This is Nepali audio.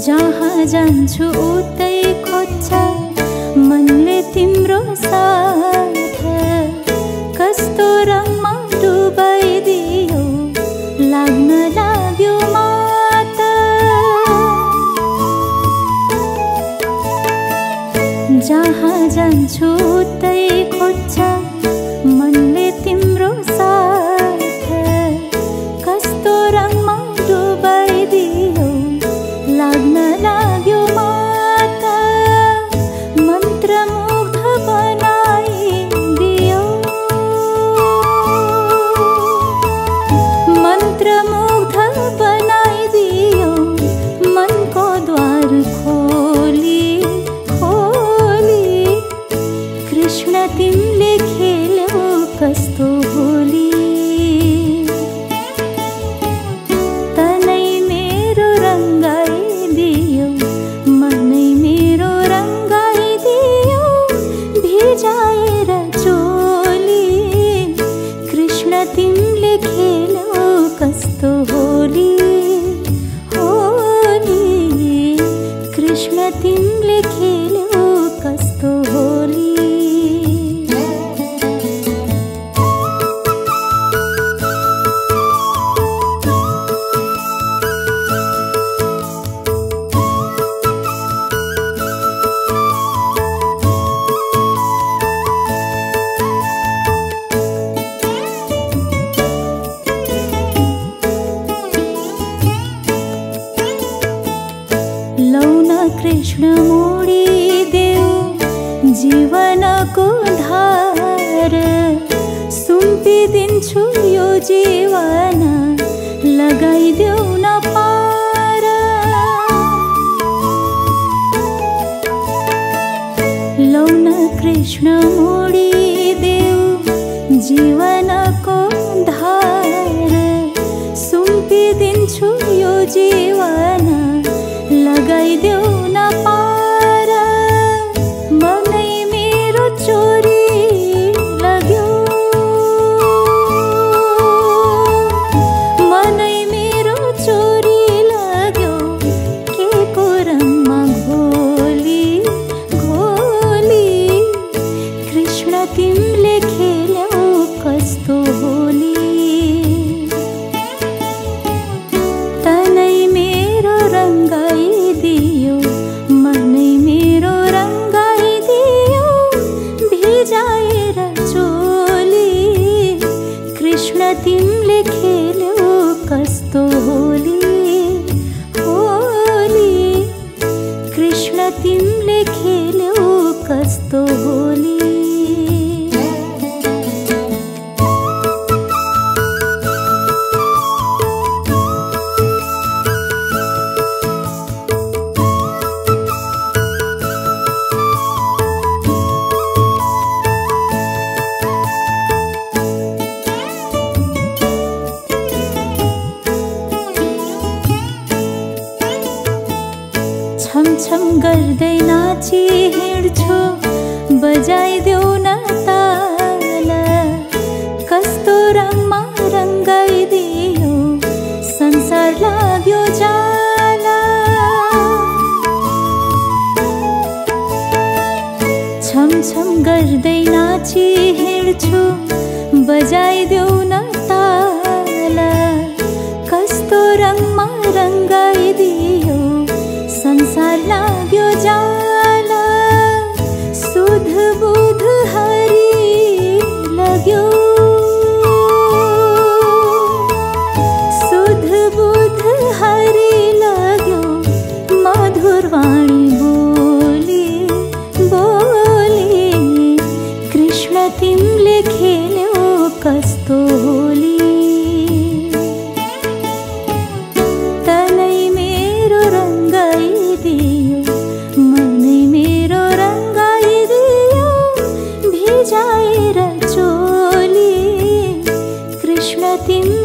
जहाँ जान्छु उतै खोज्छ मनले तिम्रो साथ। कस्तो रङमा डुबाइदियो लाग्न लाग्यो माता। जहाँ जान्छु उतै खोज्छ मनले तिम्रो साथ। कस्तो रङमा डुबाइदियो लाग्न लाग्यो माता। मन्त्रमुग्ध बनाइदियो, मन्त्रमुग्ध बनाइदियो। मनको द्वार खोली खोली कृष्ण तिमीले खेल्यौ कस्तो होली। तिमीले खेल्यौ कस्तो होली होली। कृष्ण तिमीले खेल्यौ कस्तो होली। लौन कृष्ण मोडिदेऊ जीवनको धार। सुम्पिदिन्छु यो जीवन लगाइदेऊ न पार। लौन कृष्ण मोडिदेऊ जीवनको धार। सुम्पिदिन्छु यो जीवन लगाइदेऊ न पार। मनै मेरो चोरी लाग्यो, मनै मेरो चोरी लाग्यो। के को रङमा घोली घोली कृष्ण तिमीले खेल्यौ कस्तो होली। तनै मेरो रङ्गाइदियो, मनै मेरो रङ्गाइदियो। भिजाएर चोली कृष्ण तिमीले खेल्यौ कस्तो होली होली। कृष्ण तिमीले खेल्यौ कस्तो होली। छमछम गर्दै नाची हिँड्छु बजाइदेऊ न ताल। कस्तो रङमा रङ्गाइदियो संसार लाग्यो जाला। छमछम गर्दै नाची हिँड्छु बजाइदेऊ न ताल कस्तो रङमा रङ्गाइदियो संसार लाग्यो जाल सुध बुध हरि लाग्यो सुध बुध हरि लाग्यो मधुर वाणी बोली बोली कृष्ण तिमीले खेल्यौ कस्तो होली तनै मेरो रङ्गाइदियो मनै मेरो रङ्गाइदियो भिजाएर चोली कृष्ण तिमी